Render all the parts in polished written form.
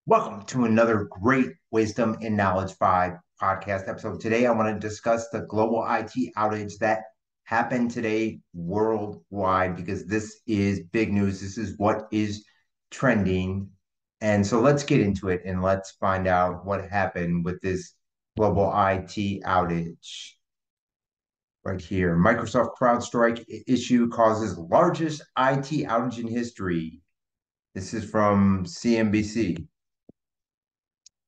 Welcome to another great Wisdom and Knowledge 5 podcast episode. Today, I want to discuss the global IT outage that happened today worldwide because this is big news. This is what is trending. And so let's get into it and let's find out what happened with this global IT outage right here. Microsoft CrowdStrike issue causes largest IT outage in history. This is from CNBC.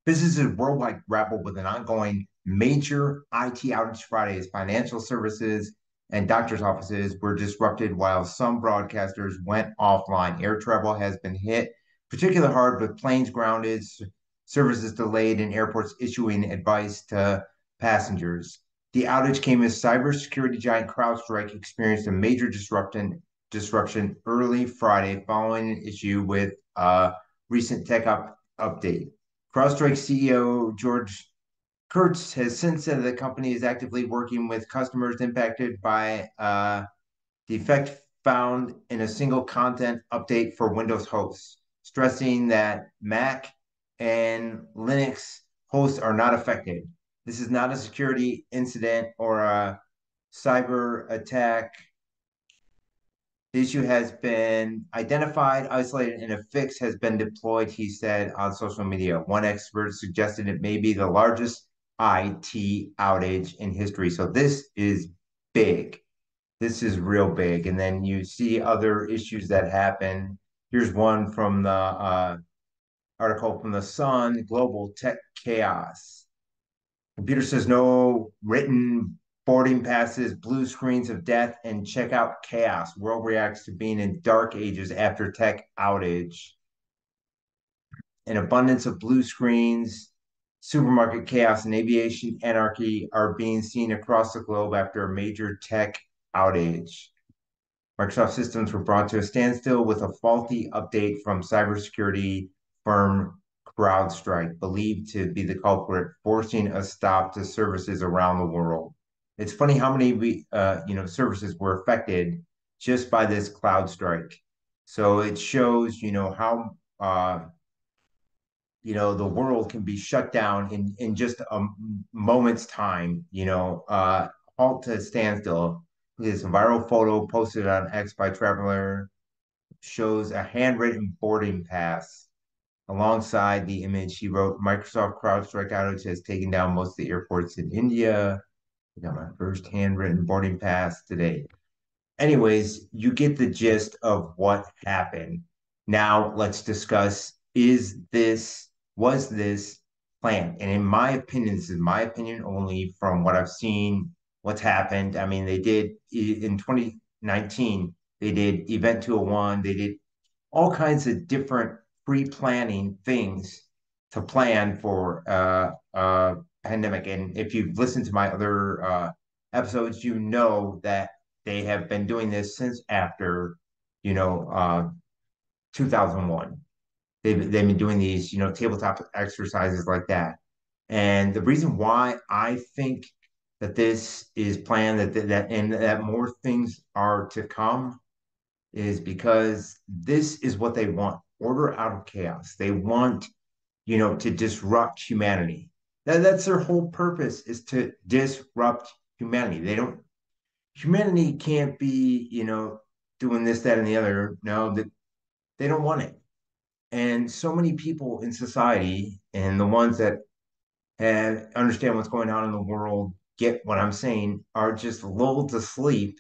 Businesses worldwide grapple with an ongoing major IT outage Friday as financial services and doctors' offices were disrupted while some broadcasters went offline. Air travel has been hit particularly hard with planes grounded, services delayed, and airports issuing advice to passengers. The outage came as cybersecurity giant CrowdStrike experienced a major disruption early Friday following an issue with a recent update. CrowdStrike CEO George Kurtz has since said the company is actively working with customers impacted by a defect found in a single content update for Windows hosts, stressing that Mac and Linux hosts are not affected. This is not a security incident or a cyber attack. The issue has been identified, isolated, and a fix has been deployed, he said on social media. One expert suggested it may be the largest IT outage in history. So this is big. This is real big. And then you see other issues that happen. Here's one from the article from the Sun, Global Tech Chaos. Computer says no written boarding passes, blue screens of death, and checkout chaos. World reacts to being in dark ages after tech outage. An abundance of blue screens, supermarket chaos, and aviation anarchy are being seen across the globe after a major tech outage. Microsoft systems were brought to a standstill with a faulty update from cybersecurity firm CrowdStrike, believed to be the culprit, forcing a stop to services around the world. It's funny how many services were affected just by this CrowdStrike. So it shows how the world can be shut down in just a moment's time. Halt to standstill. This viral photo posted on X by Traveler shows a handwritten boarding pass. Alongside the image, he wrote, Microsoft CrowdStrike outage has taken down most of the airports in India. I got my first handwritten boarding pass today. Anyways, you get the gist of what happened. Now let's discuss, was this planned? And in my opinion, this is my opinion only from what I've seen, what's happened. I mean, they did in 2019, they did Event 201, they did all kinds of different pre-planning things to plan for pandemic. And if you've listened to my other episodes, you know that they have been doing this since after, you know, uh, 2001. They've been doing these, tabletop exercises like that. And the reason why I think that this is planned, that more things are to come, is because this is what they want: order out of chaos. They want, to disrupt humanity. That's their whole purpose, is to disrupt humanity. Humanity can't be, doing this, that, and the other. No, that they don't want it. And so many people in society, and the ones that understand what's going on in the world, get what I'm saying, are just lulled to sleep,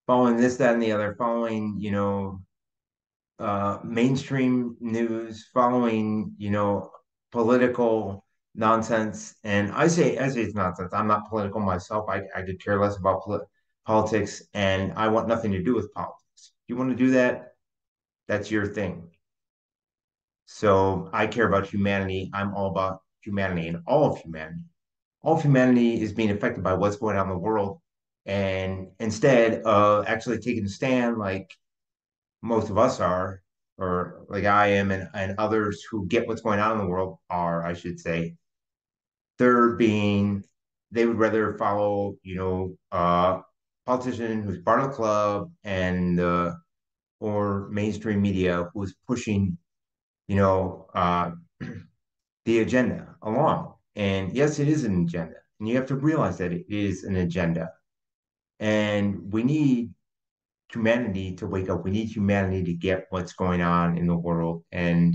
following this, that, and the other, following, mainstream news, following, political nonsense. And I say it's nonsense. I'm not political myself. I could care less about politics, and I want nothing to do with politics. If you want to do that, that's your thing. So I care about humanity. I'm all about humanity and all of humanity. All of humanity is being affected by what's going on in the world. And instead of actually taking a stand like most of us are, or like I am, and others who get what's going on in the world are, I should say, they're being, they would rather follow, politician who's part of the club and or mainstream media who's pushing, you know, uh, the agenda along. And yes, it is an agenda. And you have to realize that it is an agenda. And we need humanity to wake up. We need humanity to get what's going on in the world. And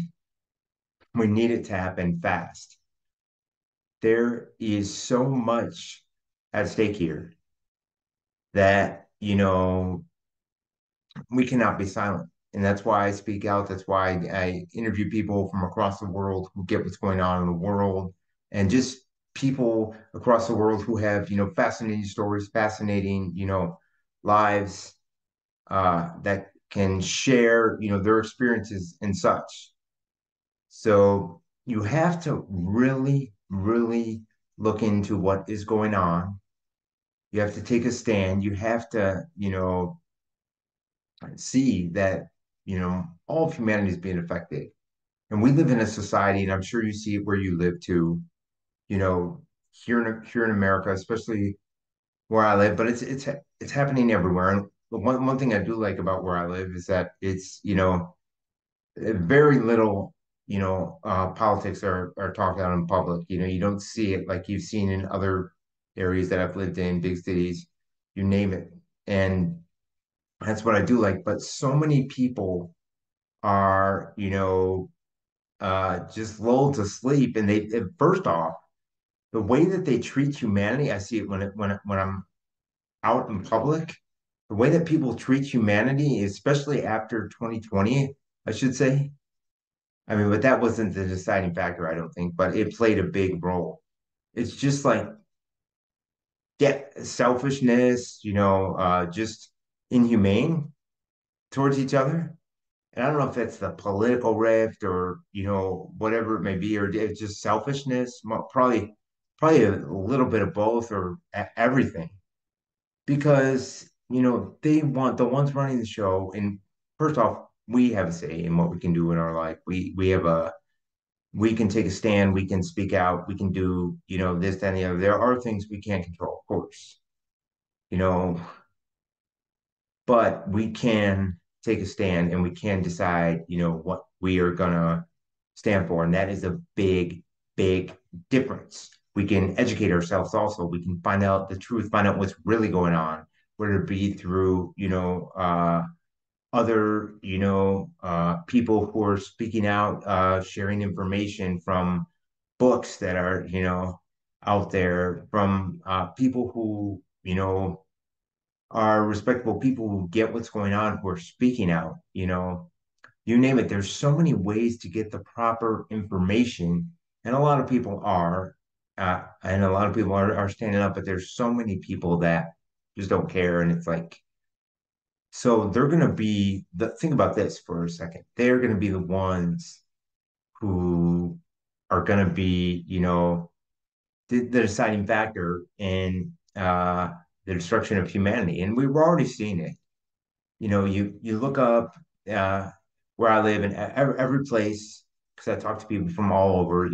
we need it to happen fast. There is so much at stake here that, we cannot be silent. And that's why I speak out. That's why I interview people from across the world who get what's going on in the world, and just people across the world who have, fascinating stories, fascinating, lives that can share, their experiences and such. So you have to really, really look into what is going on. You have to take a stand. You have to, see that, all of humanity is being affected. And we live in a society, and I'm sure you see it where you live too, you know, here in America, especially where I live, but it's happening everywhere. And the one thing I do like about where I live is that it's, very little, politics are talked out in public. You don't see it like you've seen in other areas that I've lived in, big cities, you name it. And that's what I do like. But so many people are, just lulled to sleep. And first off, the way that they treat humanity, I see it when I'm out in public. The way that people treat humanity, especially after 2020, I should say. I mean, but that wasn't the deciding factor, I don't think, but it played a big role. It's just like, yeah, selfishness, just inhumane towards each other. And I don't know if that's the political rift or, whatever it may be, or it's just selfishness, probably a little bit of both or everything. Because, they want the ones running the show. And first off, we have a say in what we can do in our life. We can take a stand, we can speak out, we can do, this, that, and the other. There are things we can't control, of course, you know, but we can take a stand and we can decide, what we are gonna stand for. And that is a big, big difference. We can educate ourselves also. We can find out the truth, find out what's really going on, whether it be through, other, people who are speaking out, sharing information from books that are, out there, from people who, are respectable people who get what's going on, who are speaking out, you name it. There's so many ways to get the proper information, and a lot of people and a lot of people are standing up, but there's so many people that just don't care. And it's like, so they're going to be think about this for a second. They're going to be the ones who are going to be, the deciding factor in the destruction of humanity. And we've already seen it. You look up uh, where I live, and every place, because I talk to people from all over,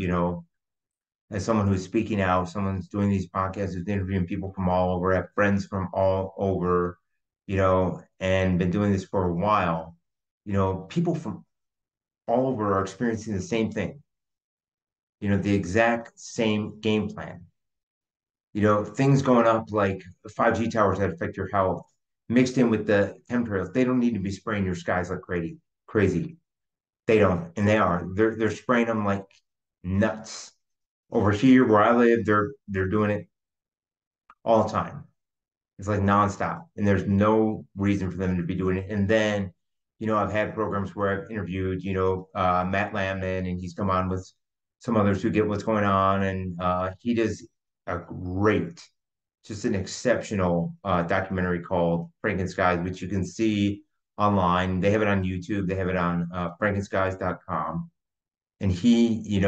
as someone who's speaking out, someone who's doing these podcasts, who's interviewing people from all over, I have friends from all over, and been doing this for a while. People from all over are experiencing the same thing, the exact same game plan. Things going up like 5G towers that affect your health, mixed in with the chemtrails. They don't need to be spraying your skies like crazy, crazy. They don't, and they are. They're spraying them like nuts. Over here where I live, they're doing it all the time. It's like nonstop, and there's no reason for them to be doing it. And then, I've had programs where I've interviewed, Matt Lamman, and he's come on with some others who get what's going on, and he does a great, just an exceptional documentary called Frankenskies, which you can see online. They have it on YouTube. They have it on frankenskies.com. And he,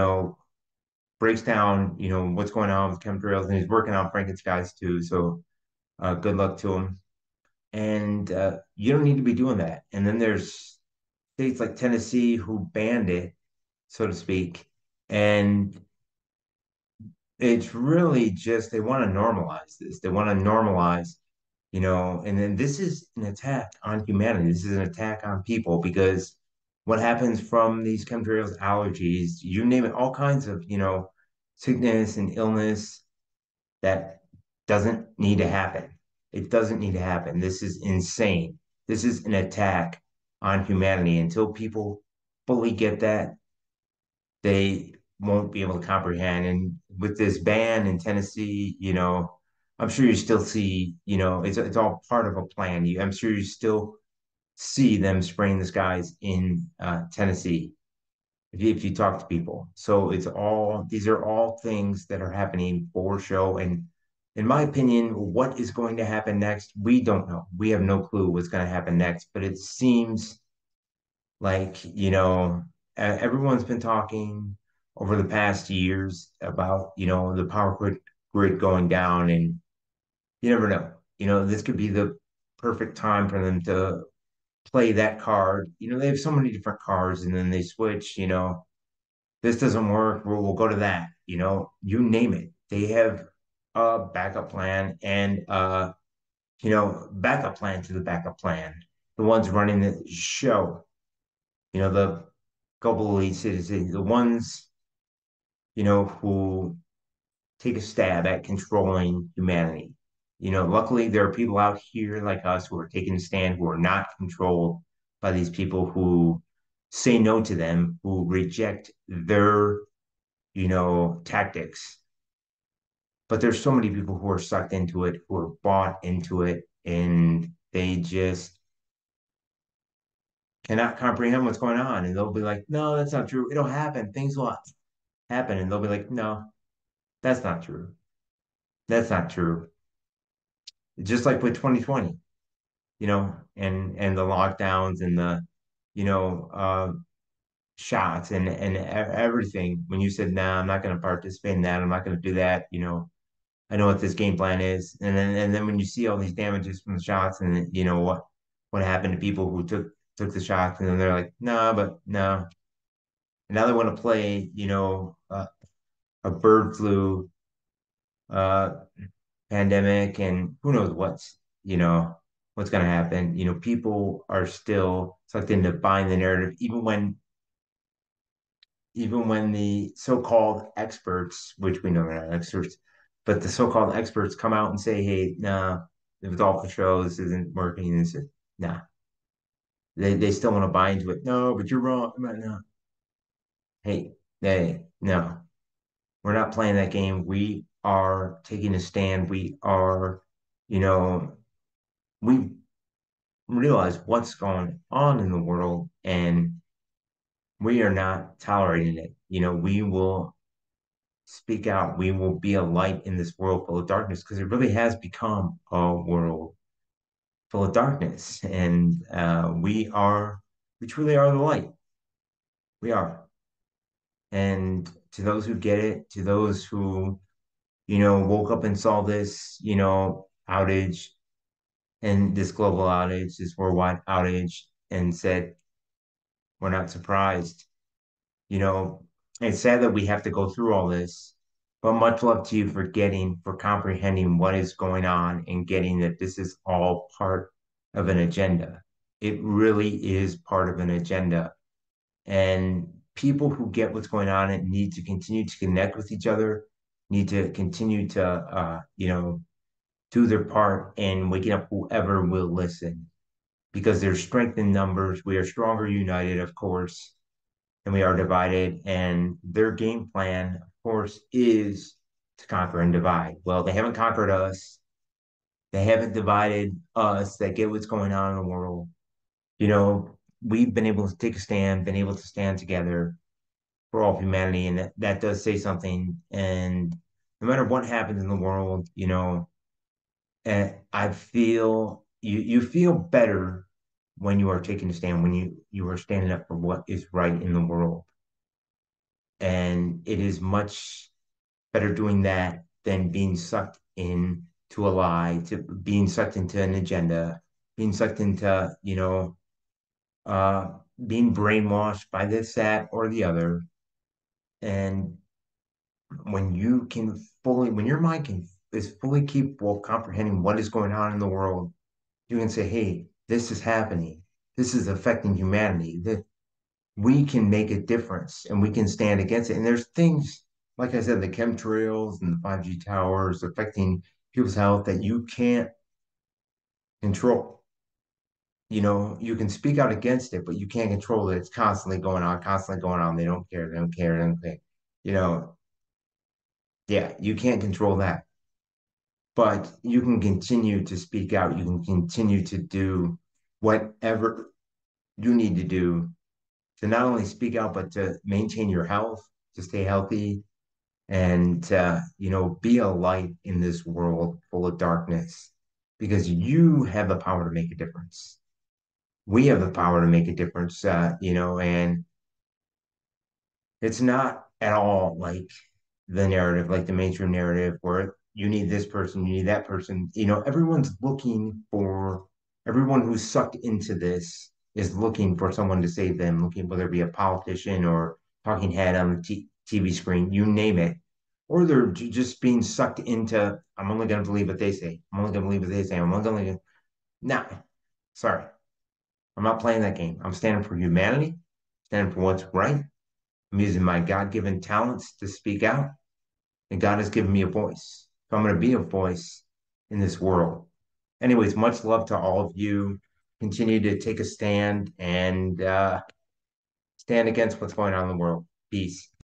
breaks down, what's going on with chemtrails, and he's working on Frankenskies too. So good luck to him. And you don't need to be doing that. And then there's states like Tennessee who banned it, so to speak. And it's really just they want to normalize this. They want to normalize, and then this is an attack on humanity. This is an attack on people because what happens from these chemtrails, allergies, you name it, all kinds of, sickness and illness that doesn't need to happen. It doesn't need to happen. This is insane. This is an attack on humanity. Until people fully get that, they won't be able to comprehend. And with this ban in Tennessee, I'm sure you still see, it's all part of a plan. I'm sure you still see them spraying the skies in Tennessee if you talk to people. So these are all things that are happening for show. And in my opinion, what is going to happen next, we don't know. We have no clue what's going to happen next, but it seems like, everyone's been talking over the past years about, the power grid going down, and you never know. This could be the perfect time for them to play that card. They have so many different cards, and then they switch, this doesn't work, we'll go to that, you name it. They have a backup plan and backup plan to the backup plan. The ones running the show, the global elite citizens, the ones, who take a stab at controlling humanity. Luckily there are people out here like us who are taking a stand, who are not controlled by these people who say no to them, who reject their, tactics. But there's so many people who are sucked into it, who are bought into it, and they just cannot comprehend what's going on. And they'll be like, no, that's not true. It'll happen. Things will happen. And they'll be like, no, that's not true. That's not true. Just like with 2020, and the lockdowns and the, you know, uh, shots and everything. When you said, nah, I'm not going to participate in that. I'm not going to do that. I know what this game plan is. And then when you see all these damages from the shots, and what happened to people who took the shots, and then they're like, no, but no. And now they want to play, a bird flu uh pandemic, and who knows what's going to happen. People are still sucked into buying the narrative, even when the so-called experts, which we know they're not experts, but the so-called experts come out and say, hey, nah, it was all for show, this isn't working, this is nah. They still want to buy into it. No, but you're wrong. No. Hey, no, we're not playing that game. We are taking a stand. You know, we realize what's going on in the world, and we are not tolerating it. We will speak out. We will be a light in this world full of darkness, because it really has become a world full of darkness. And we truly are the light. We are. And to those who get it, to those who, woke up and saw this, outage, and this global outage, this worldwide outage, and said, we're not surprised. You know, it's sad that we have to go through all this, but much love to you for comprehending what is going on and getting that this is all part of an agenda. It really is part of an agenda. And people who get what's going on and need to continue to connect with each other, need to continue to, do their part in waking up whoever will listen, because there's strength in numbers. We are stronger united, of course, and we are divided. And their game plan, of course, is to conquer and divide. Well, they haven't conquered us. They haven't divided us that get what's going on in the world. We've been able to take a stand, been able to stand together for all humanity, and that does say something. And no matter what happens in the world, and I feel you feel better when you are taking a stand, when you are standing up for what is right in the world. And it is much better doing that than being sucked into a lie, to being sucked into an agenda, being sucked into, uh, being brainwashed by this, that, or the other. And when your mind is fully capable of comprehending what is going on in the world, you can say, hey, this is happening. This is affecting humanity. we can make a difference and we can stand against it. And there's things, like I said, the chemtrails and the 5G towers affecting people's health that you can't control. You can speak out against it, but you can't control it. It's constantly going on, constantly going on. They don't care, they don't care, they don't care. You know, yeah, you can't control that, but you can continue to speak out. You can continue to do whatever you need to do to not only speak out, but to maintain your health, to stay healthy, and be a light in this world full of darkness because you have the power to make a difference. We have the power to make a difference, and it's not at all like the narrative, like the mainstream narrative, where you need this person, you need that person. Everyone's looking for, everyone who's sucked into this is looking for someone to save them, looking whether it be a politician or talking head on the TV screen, you name it. Or they're just being sucked into, I'm only going to believe what they say. I'm only going to believe what they say. I'm only going to, no, sorry. I'm not playing that game. I'm standing for humanity, standing for what's right. I'm using my God-given talents to speak out, and God has given me a voice. So I'm going to be a voice in this world. Anyways, much love to all of you. Continue to take a stand and stand against what's going on in the world. Peace.